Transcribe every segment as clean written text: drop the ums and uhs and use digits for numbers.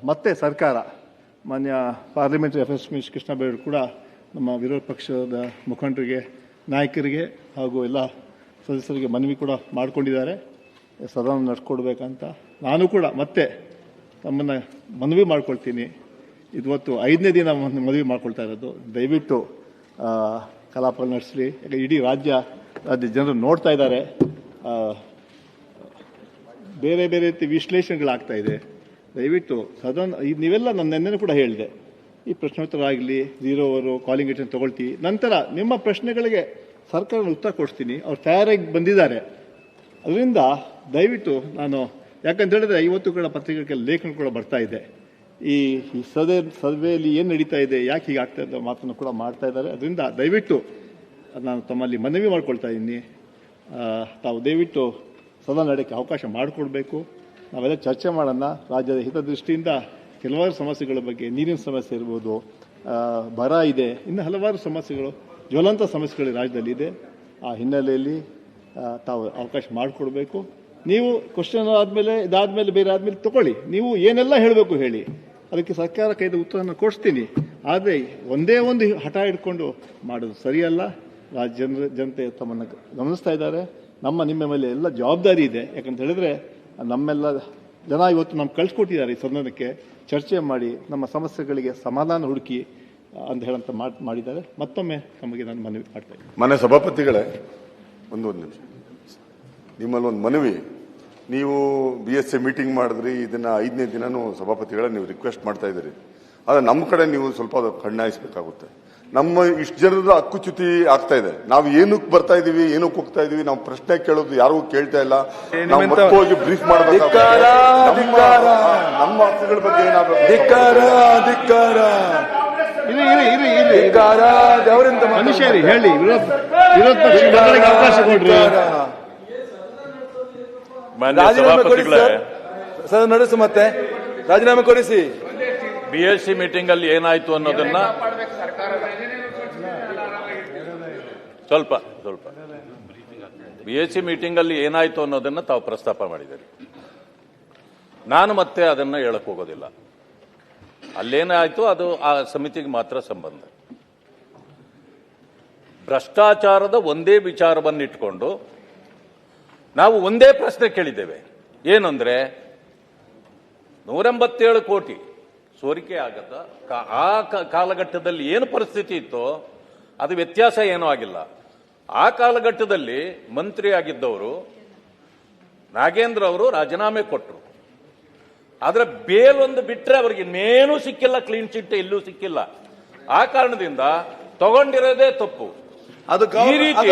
ಮತ್ತೆ ಸರ್ಕಾರ ಮಾನ್ಯ ಪಾರ್ಲಿಮೆಂಟರಿ ಅಫೇರ್ಸ್ ಮಿನಿಸ್ಟರ್ ಕೃಷ್ಣ ಬೈರೇಗೌಡರು ಕೂಡ ನಮ್ಮ ವಿರೋಧ ಪಕ್ಷದ ಮುಖಂಡರಿಗೆ, ನಾಯಕರಿಗೆ ಹಾಗೂ ಎಲ್ಲ ಸದಸ್ಯರಿಗೆ ಮನವಿ ಕೂಡ ಮಾಡಿಕೊಂಡಿದ್ದಾರೆ ಸದನ ನಡೆಸ್ಕೊಡ್ಬೇಕಂತ. ನಾನು ಕೂಡ ಮತ್ತೆ ತಮ್ಮನ್ನು ಮನವಿ ಮಾಡ್ಕೊಳ್ತೀನಿ. ಇವತ್ತು 5ನೇ ದಿನ ಮನವಿ ಮಾಡ್ಕೊಳ್ತಾ ಇರೋದು, ದಯವಿಟ್ಟು ಕಲಾಪ ನಡೆಸಲಿ. ಇಡೀ ರಾಜ್ಯ ಜನರು ನೋಡ್ತಾ ಇದ್ದಾರೆ, ಬೇರೆ ಬೇರೆ ರೀತಿ ವಿಶ್ಲೇಷಣೆಗಳಾಗ್ತಾ ಇದೆ. ದಯವಿಟ್ಟು ಸದನ ನೀವೆಲ್ಲ ನನ್ನ ನೆನ್ನೆ ಕೂಡ ಹೇಳಿದೆ, ಈ ಪ್ರಶ್ನೋತ್ತರ ಆಗಲಿ, 0 ಅವರು ಕಾಲಿಂಗ್ ಅಟೆಂಡ್ ತೊಗೊಳ್ತೀವಿ, ನಂತರ ನಿಮ್ಮ ಪ್ರಶ್ನೆಗಳಿಗೆ ಸರ್ಕಾರ ಉತ್ತರ ಕೊಡಿಸ್ತೀನಿ. ಅವ್ರು ತಯಾರಾಗಿ ಬಂದಿದ್ದಾರೆ. ಅದರಿಂದ ದಯವಿಟ್ಟು ನಾನು, ಯಾಕಂತ ಹೇಳಿದ್ರೆ ಇವತ್ತು ಕೂಡ ಪತ್ರಿಕೆಗಳ ಲೇಖನ ಕೂಡ ಬರ್ತಾ ಇದೆ, ಈ ಸರ್ವೆಯಲ್ಲಿ ಏನು ನಡೀತಾ ಇದೆ, ಯಾಕೆ ಹೀಗಾಗ್ತಾ ಇದೆ ಮಾತನ್ನು ಕೂಡ ಮಾಡ್ತಾ ಇದ್ದಾರೆ. ಅದರಿಂದ ದಯವಿಟ್ಟು ನಾನು ತಮ್ಮಲ್ಲಿ ಮನವಿ ಮಾಡ್ಕೊಳ್ತಾ ಇದ್ದೀನಿ, ತಾವು ದಯವಿಟ್ಟು ಸದನ ನಡೆಯೋಕ್ಕೆ ಅವಕಾಶ ಮಾಡಿಕೊಡ್ಬೇಕು. ನಾವೆಲ್ಲ ಚರ್ಚೆ ಮಾಡೋಣ. ರಾಜ್ಯದ ಹಿತದೃಷ್ಟಿಯಿಂದ ಕೆಲವಾರು ಸಮಸ್ಯೆಗಳ ಬಗ್ಗೆ, ನೀರಿನ ಸಮಸ್ಯೆ ಇರ್ಬೋದು, ಬರ ಇದೆ, ಇನ್ನು ಹಲವಾರು ಸಮಸ್ಯೆಗಳು, ಜ್ವಲಂತ ಸಮಸ್ಯೆಗಳು ರಾಜ್ಯದಲ್ಲಿ ಇದೆ. ಆ ಹಿನ್ನೆಲೆಯಲ್ಲಿ ತಾವು ಅವಕಾಶ ಮಾಡಿಕೊಡ್ಬೇಕು. ನೀವು ಕ್ವಶನ್ ಆದಮೇಲೆ, ಇದಾದಮೇಲೆ, ಬೇರೆ ಆದಮೇಲೆ ತಗೊಳ್ಳಿ, ನೀವು ಏನೆಲ್ಲ ಹೇಳಬೇಕು ಹೇಳಿ, ಅದಕ್ಕೆ ಸರ್ಕಾರ ಕೈದ ಉತ್ತರವನ್ನು ಕೊಡಿಸ್ತೀನಿ. ಆದರೆ ಒಂದೇ ಒಂದು ಹಠ ಹಿಡ್ಕೊಂಡು ಮಾಡೋದು ಸರಿಯಲ್ಲ. ಜನತೆ ತಮ್ಮನ್ನು ಗಮನಿಸ್ತಾ ಇದ್ದಾರೆ. ನಿಮ್ಮ ಮೇಲೆ ಎಲ್ಲ ಜವಾಬ್ದಾರಿ ಇದೆ. ಯಾಕಂತ ಹೇಳಿದ್ರೆ ನಮ್ಮೆಲ್ಲ ಜನ ಇವತ್ತು ನಮ್ಗೆ ಕಳಿಸ್ಕೊಟ್ಟಿದ್ದಾರೆ ಈ ಸದನಕ್ಕೆ, ಚರ್ಚೆ ಮಾಡಿ ನಮ್ಮ ಸಮಸ್ಯೆಗಳಿಗೆ ಸಮಾಧಾನ ಹುಡುಕಿ ಅಂತ ಹೇಳಂತ ಮಾಡಿದ್ದಾರೆ. ಮತ್ತೊಮ್ಮೆ ನಮಗೆ ನಾನು ಮನವಿ ಮಾಡ್ತಾ ಇದ್ದೀನಿ. ಮನೆ ಸಭಾಪತಿಗಳೇ, ಒಂದು ನಿಮಿಷ, ನಿಮ್ಮಲ್ಲಿ ಒಂದು ಮನವಿ. ನೀವು BSA ಮೀಟಿಂಗ್ ಮಾಡಿದ್ರಿ, ಇದನ್ನ 5ನೇ ದಿನನೂ ಸಭಾಪತಿಗಳ ನೀವು ರಿಕ್ವೆಸ್ಟ್ ಮಾಡ್ತಾ ಇದ್ದೀರಿ. ಆದರೆ ನಮ್ಮ ಕಡೆ ನೀವು ಸ್ವಲ್ಪ ಕಣ್ಣಾಯಿಸಬೇಕಾಗುತ್ತೆ. ನಮ್ಮ ಇಷ್ಟು ಜನರದ ಹಕ್ಕುಚ್ಯುತಿ ಆಗ್ತಾ ಇದೆ. ನಾವು ಏನಕ್ಕೆ ಬರ್ತಾ ಇದೀವಿ, ಏನಕ್ಕೆ ಹೋಗ್ತಾ ಇದೀವಿ, ನಾವು ಪ್ರಶ್ನೆ ಕೇಳೋದು ಯಾರಿಗೂ ಕೇಳ್ತಾ ಇಲ್ಲ. ನಾವು ಮತ್ತೆ ಹೋಗಿ ಬ್ರೀಫ್ ಮಾಡಬೇಕು. ನಮ್ಮ ಹಕ್ಕುಗಳ ಬಗ್ಗೆ ಮನುಷ್ಯರಿ ಹೇಳಿ, ವಿರೋಧ ಪಕ್ಷಗಳಿಗೆ ಅವಕಾಶ ಕೊಡ್ರಿ. ರಾಜೀನಾಮೆ ಕೊಡಿಸಿ ಸರ್, ನಡೆಸು, ಮತ್ತೆ ರಾಜೀನಾಮೆ ಕೊಡಿಸಿ. BSc ಮೀಟಿಂಗ್ ಅಲ್ಲಿ ಏನಾಯ್ತು ಅನ್ನೋದನ್ನ ಸ್ವಲ್ಪ BSc ಮೀಟಿಂಗ್ ಅಲ್ಲಿ ಏನಾಯ್ತು ಅನ್ನೋದನ್ನ ತಾವು ಪ್ರಸ್ತಾಪ ಮಾಡಿದ್ದೀರಿ. ನಾನು ಮತ್ತೆ ಅದನ್ನ ಹೇಳಕ್ ಹೋಗೋದಿಲ್ಲ. ಅಲ್ಲೇನಾಯ್ತು ಅದು ಆ ಸಮಿತಿಗೆ ಮಾತ್ರ ಸಂಬಂಧ. ಭ್ರಷ್ಟಾಚಾರದ ಒಂದೇ ವಿಚಾರವನ್ನಿಟ್ಕೊಂಡು ನಾವು ಒಂದೇ ಪ್ರಶ್ನೆ ಕೇಳಿದ್ದೇವೆ. ಏನಂದ್ರೆ 187 ಕೋಟಿ ಸೋರಿಕೆ ಆಗತ್ತ. ಆ ಕಾಲಘಟ್ಟದಲ್ಲಿ ಏನು ಪರಿಸ್ಥಿತಿ ಇತ್ತೋ ಅದು ವ್ಯತ್ಯಾಸ ಏನೂ ಆಗಿಲ್ಲ. ಆ ಕಾಲಘಟ್ಟದಲ್ಲಿ ಮಂತ್ರಿ ಆಗಿದ್ದವರು ನಾಗೇಂದ್ರ ಅವರು ರಾಜೀನಾಮೆ ಕೊಟ್ಟರು. ಆದ್ರೆ ಬೇಲೊಂದು ಬಿಟ್ರೆ ಅವ್ರಿಗೆ ಇನ್ನೇನೂ ಸಿಕ್ಕಿಲ್ಲ, ಕ್ಲೀನ್ ಚಿಟ್ ಎಲ್ಲೂ ಸಿಕ್ಕಿಲ್ಲ. ಆ ಕಾರಣದಿಂದ ತಗೊಂಡಿರೋದೇ ತಪ್ಪು. ಅದು ಈ ರೀತಿ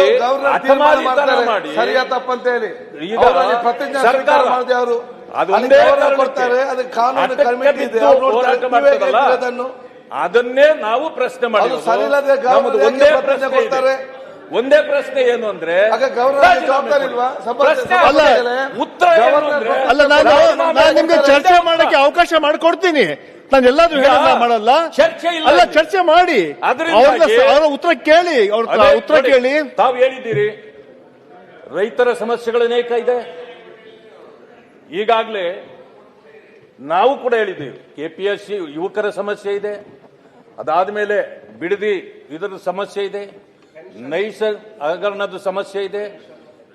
ಅಸಮಾಧಾನ ಮಾಡಿ ಸರಿಯಾ ತಪ್ಪಂತ ಹೇಳಿ ಈಗ ಸರ್ಕಾರ ಅದೊಂದೇ ಹೋರಾಟ ಮಾಡ್ತಾರಲ್ಲ, ಅದನ್ನೇ ನಾವು ಪ್ರಶ್ನೆ ಮಾಡಿದ್ವಿ. ಒಂದೇ ಪ್ರಶ್ನೆ ಏನು ಅಂದ್ರೆ ಉತ್ತರ ಅಲ್ಲ, ನಾನು ನಿಮ್ಗೆ ಚರ್ಚೆ ಮಾಡಕ್ಕೆ ಅವಕಾಶ ಮಾಡಿಕೊಡ್ತೀನಿ. ನಾನು ಎಲ್ಲಾದ್ರೂ ಮಾಡಲ್ಲ, ಚರ್ಚೆ ಇಲ್ಲ. ಅಲ್ಲ, ಚರ್ಚೆ ಮಾಡಿ, ಅವರ ಉತ್ತರ ಕೇಳಿ, ಅವ್ರ ಉತ್ತರ ಕೇಳಿ. ತಾವು ಹೇಳಿದ್ದೀರಿ ರೈತರ ಸಮಸ್ಯೆಗಳು ಅನೇಕ ಇದೆ. ಈಗಾಗಲೇ ನಾವು ಕೂಡ ಹೇಳಿದ್ದೀವಿ, KPSC ಯುವಕರ ಸಮಸ್ಯೆ ಇದೆ, ಅದಾದ್ಮೇಲೆ ಬಿಡದಿ ಇದರ ಸಮಸ್ಯೆ ಇದೆ, ನೈಸ್ ಹಗರಣದ ಸಮಸ್ಯೆ ಇದೆ,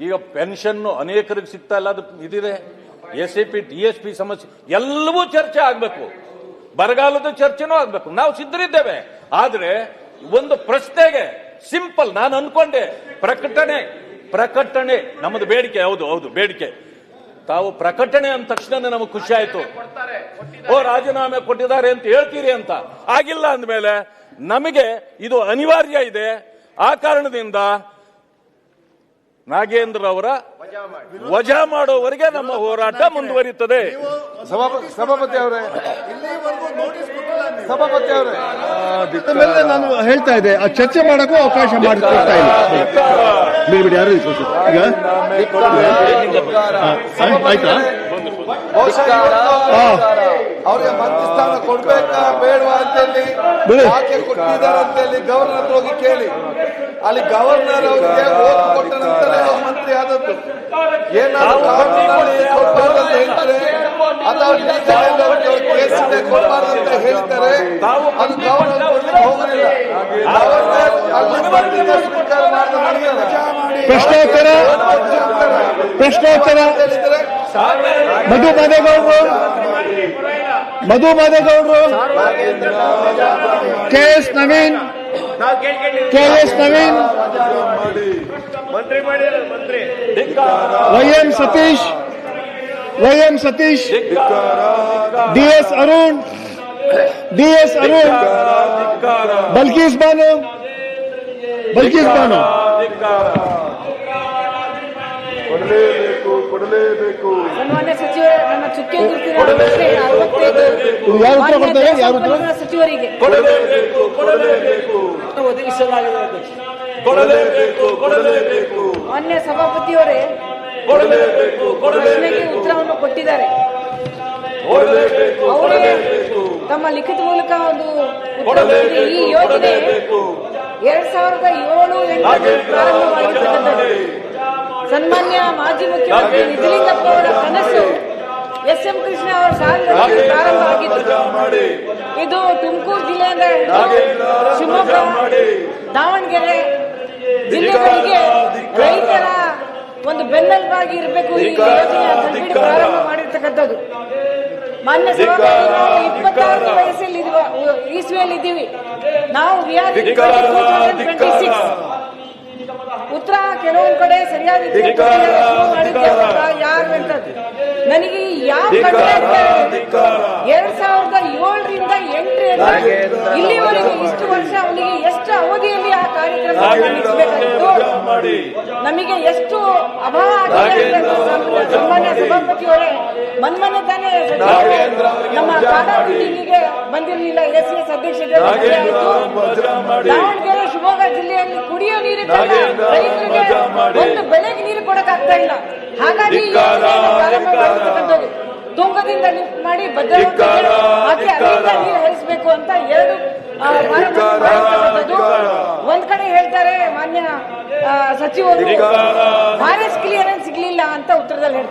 ಈಗ ಪೆನ್ಷನ್ ಅನೇಕರಿಗೆ ಸಿಗ್ತಾ ಇಲ್ಲ, ಅದು ಇದಿದೆ, SAP TSP ಸಮಸ್ಯೆ ಎಲ್ಲವೂ ಚರ್ಚೆ ಆಗಬೇಕು. ಬರಗಾಲದ ಚರ್ಚೆನೂ ಆಗ್ಬೇಕು. ನಾವು ಸಿದ್ಧರಿದ್ದೇವೆ. ಆದ್ರೆ ಒಂದು ಪ್ರಶ್ನೆಗೆ ಸಿಂಪಲ್ ನಾನು ಅನ್ಕೊಂಡೆ, ಪ್ರಕಟಣೆ ನಮ್ಮದು ಬೇಡಿಕೆ. ಹೌದು ಬೇಡಿಕೆ. ತಾವು ಪ್ರಕಟಣೆ ಅಂದ ತಕ್ಷಣ ನಮಗೆ ಖುಷಿ ಆಯ್ತು. ರಾಜೀನಾಮೆ ಕೊಟ್ಟಿದ್ದಾರೆ ಅಂತ ಹೇಳ್ತೀರಿ ಅಂತ. ಆಗಿಲ್ಲ ಅಂದಮೇಲೆ ನಮಗೆ ಇದು ಅನಿವಾರ್ಯ ಇದೆ. ಆ ಕಾರಣದಿಂದ ನಾಗೇಂದ್ರ ಅವರ ವಜಾ ಮಾಡೋವರೆಗೆ ನಮ್ಮ ಹೋರಾಟ ಮುಂದುವರಿಯುತ್ತದೆ. ಸಭಾಪತಿ ಅವರೇ, ನಾನು ಹೇಳ್ತಾ ಇದ್ದೆ, ಚರ್ಚೆ ಮಾಡಕ್ಕೂ ಅವಕಾಶ ಮಾಡಿಕೊಡ್ತಾ ಇಲ್ಲ. ಬಿಡಿ, ಯಾರು ಈಗ ಆಯ್ತಾ? ಅವ್ರಿಗೆ ಮಂತ್ರಿ ಸ್ಥಾನ ಕೊಡ್ಬೇಕಾ ಬೇಡವಾ ಅಂತೇಳಿ ಯಾಕೆ ಕೊಟ್ಟಿದ್ದಾರೆ ಅಂತೇಳಿ ಗವರ್ನರ್ ಹತ್ರ ಹೋಗಿ ಕೇಳಿ. ಅಲ್ಲಿ ಗವರ್ನರ್ ಅವರಿಗೆ ಓಟ್ ಕೊಟ್ಟ ನಂತರ ಮಂತ್ರಿ ಆದದ್ದು. ಏನಾದ್ರು ಕಾನೂನಲ್ಲಿ ಹೇಳ್ತಾರೆ ಅಥವಾ ಕೇಸ್ ಮಾನ್ಯತೆ ಕೊಡಬಾರ್ದು ಅಂತ ಹೇಳ್ತಾರೆ. ಅದು ಗವರ್ನರ್ ಕೊಡ್ಲಿಕ್ಕೆ ಹೋಗಲಿಲ್ಲ. ಗವರ್ನರ್ ಅಲ್ಲಿ ಬಂದಿದ್ದ ಸ್ವೀಕಾರ ಮಾಡಿದ ಪ್ರಶ್ನೋತ್ತರ ಮಧು ಮಾದೇಗೌಡರು ಕೆ.ಎಸ್. ನವೀನ್ ವೈ.ಎಂ. ಸತೀಶ್ ಡಿ.ಎಸ್. ಅರುಣ್ ಬಲ್ಕೀಸ್ ಬಾನು ಕೊಡಲೇಬೇಕು. ಸನ್ಮಾನ್ಯ ಸಚಿವರೇ, ನನ್ನ ಚುಕ್ಕೆ ಗುರುತಿನ ಪ್ರಶ್ನೆ 65 ಯಾರು ಉತ್ತರ ಕೊಡ್ತಾರೆ? ಯಾರು ಉತ್ತರ? ಸಚಿವರಿಗೆ ಒದಗಿಸಲಾಗಿದೆ. ಮಾನ್ಯ ಸಭಾಪತಿಯವರೇ ಪ್ರಶ್ನೆಗೆ ಉತ್ತರವನ್ನು ಕೊಟ್ಟಿದ್ದಾರೆ. ಅವರೇ ತಮ್ಮ ಲಿಖಿತ ಮೂಲಕ ಒಂದು ಉತ್ತರ ಕೊಟ್ಟಿದೆ. ಈ ಯೋಜನೆ 2007-8 ಪ್ರಾರಂಭವಾಗಿರ್ತಕ್ಕಂಥದ್ದು. ಸನ್ಮಾನ್ಯ ಮಾಜಿ ಮುಖ್ಯಮಂತ್ರಿ ನಿಜಲಿಂಗಪ್ಪ ಅವರ ಕನಸು ಎಸ್.ಎಂ. ಕೃಷ್ಣ ಅವರ ಸಾಲಿನಲ್ಲಿ ಪ್ರಾರಂಭ ಆಗಿತ್ತು. ಇದು ತುಮಕೂರು ಜಿಲ್ಲೆಯಿಂದ ಶಿವಮೊಗ್ಗ, ದಾವಣಗೆರೆ ಜಿಲ್ಲೆಗಳಿಗೆ ರೈತರ ಒಂದು ಬೆನ್ನೆಲುಬಾಗಿ ಇರಬೇಕು ಈ ಯೋಜನೆ ಅಂತ ಹೇಳಿ ಪ್ರಾರಂಭ ಮಾಡಿರ್ತಕ್ಕಂಥದ್ದು. ಮಾನ್ಯ ಸಭಾಪತಿ, ನಾವು 26 ವಯಸ್ಸಲ್ಲಿ ಇಸ್ವಿಯಲ್ಲಿ ಇದ್ದೀವಿ. ನಾವು 2026 ಉತ್ತರ ಕೆಲವೊಂದು ಕಡೆ ಸರಿಯಾದ ಯಾರು ಅಂತ ನನಗೆ ಯಾವ 2007ರಿಂದ 8 ಇಲ್ಲಿವರೆಗೆ ಇಷ್ಟು ವರ್ಷ ಅವನಿಗೆ ಎಷ್ಟು ಅವಧಿಯಲ್ಲಿ ಆ ಕಾರ್ಯಕ್ರಮ ನಡೆಸಬೇಕಾಗಿತ್ತು, ನಮಗೆ ಎಷ್ಟು ಅಭಾವ ಆಗಿದೆ. ಸನ್ಮಾನ್ಯ ಸಭಾಪತಿಯವರೇ, ಮೊನ್ನೆ ತಾನೇ ನಮ್ಮ ಕಾಡಾ ಮೀಟಿಂಗಿಗೆ ಬಂದಿರಲಿಲ್ಲ. ಎಸ್ ಅಧ್ಯಕ್ಷತೆ ದಾವಣಗೆರೆ ಶಿವಮೊಗ್ಗ ಜಿಲ್ಲೆಯಲ್ಲಿ ಕುಡಿಯೋ ನೀರಿದ್ದಾಗ ರೈತರಿಗೆ ಒಂದು ಬೆಳೆಗೆ ನೀರು ಕೊಡಕ್ಕಾಗ್ತಾ ಇಲ್ಲ. ಹಾಗಾಗಿ ಪ್ರಾರಂಭ ಮಾಡಿರ್ತಕ್ಕಂಥದ್ದು ತುಂಗದಿಂದ ಲಿಫ್ಟ್ ಮಾಡಿ ಭದ್ರಾವತಿ ಹಾಕಿ ಅಲ್ಲಿಂದ ನೀರು ಹರಿಸಬೇಕು ಅಂತ 2 ಒಂದ್ ಕಡೆ ಹೇಳ್ತಾರೆ ಮಾನ್ಯ ಸಚಿವರು ಫಾರೆಸ್ಟ್ ಕ್ಲಿಯರೆನ್ಸ್ ಸಿಗ್ಲಿಲ್ಲ ಅಂತ ಉತ್ತರದಲ್ಲಿ ಹೇಳ್ತಾರೆ.